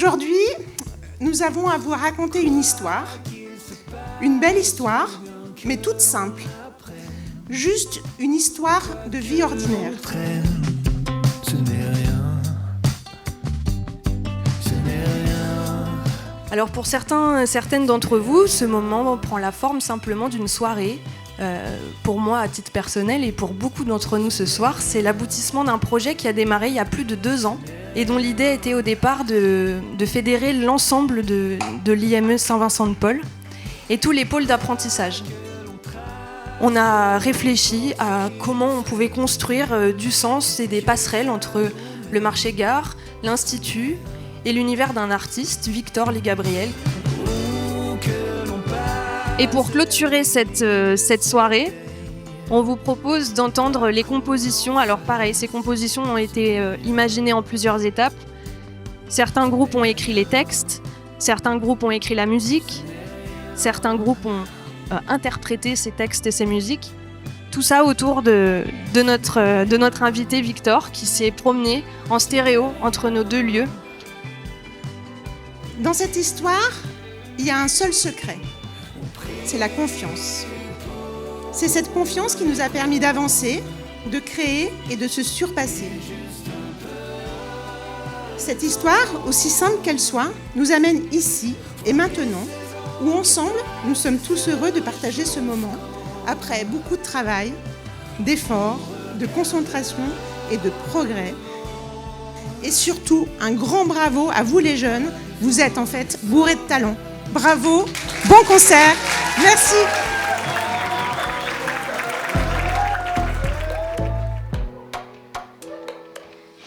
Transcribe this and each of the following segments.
Aujourd'hui, nous avons à vous raconter une histoire, une belle histoire, mais toute simple. Juste une histoire de vie ordinaire. Alors pour certaines d'entre vous, ce moment prend la forme simplement d'une soirée. Pour moi, à titre personnel, et pour beaucoup d'entre nous ce soir, c'est l'aboutissement d'un projet qui a démarré il y a plus de 2 ans et dont l'idée était au départ de fédérer l'ensemble de l'IME Saint-Vincent-de-Paul et tous les pôles d'apprentissage. On a réfléchi à comment on pouvait construire du sens et des passerelles entre le marché-gare, l'Institut et l'univers d'un artiste, Victor Lee-Gabriel. Et pour clôturer cette soirée, on vous propose d'entendre les compositions. Alors pareil, ces compositions ont été imaginées en plusieurs étapes. Certains groupes ont écrit les textes, certains groupes ont écrit la musique, certains groupes ont interprété ces textes et ces musiques. Tout ça autour de notre invité Victor, qui s'est promené en stéréo entre nos 2 lieux. Dans cette histoire, il y a un seul secret. C'est la confiance. C'est cette confiance qui nous a permis d'avancer, de créer et de se surpasser. Cette histoire, aussi simple qu'elle soit, nous amène ici et maintenant, où ensemble, nous sommes tous heureux de partager ce moment, après beaucoup de travail, d'efforts, de concentration et de progrès. Et surtout, un grand bravo à vous les jeunes, vous êtes en fait bourrés de talent. Bravo, bon concert, merci.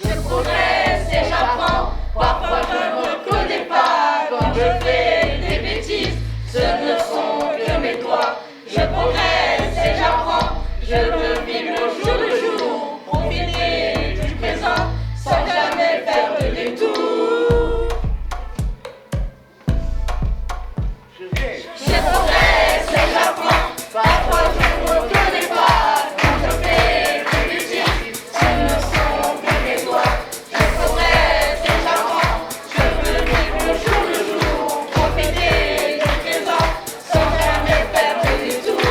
Je progresse et j'apprends, parfois je ne connais pas. Quand je fais des bêtises, ce ne sont que mes doigts. Je progresse et j'apprends, je veux vivre le jour le jour, profiter du présent sans jamais faire de détour. Je progresse et j'apprends, parfois je ne connais pas. Quand je fais des bêtises, ce ne sont que mes doigts. Je progresse et j'apprends, je veux vivre le jour, profiter du présent sans jamais faire de détour.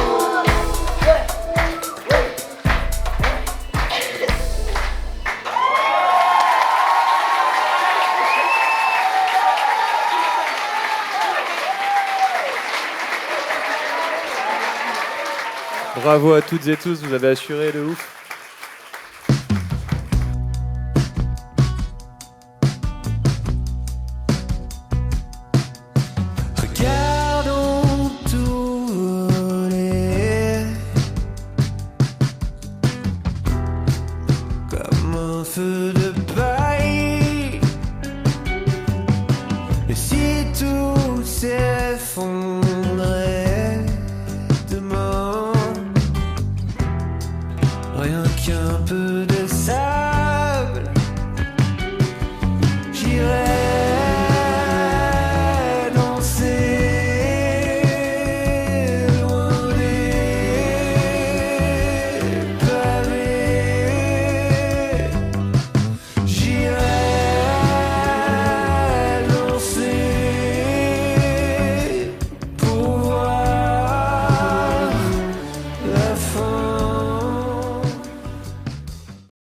Bravo à toutes et tous, vous avez assuré de ouf.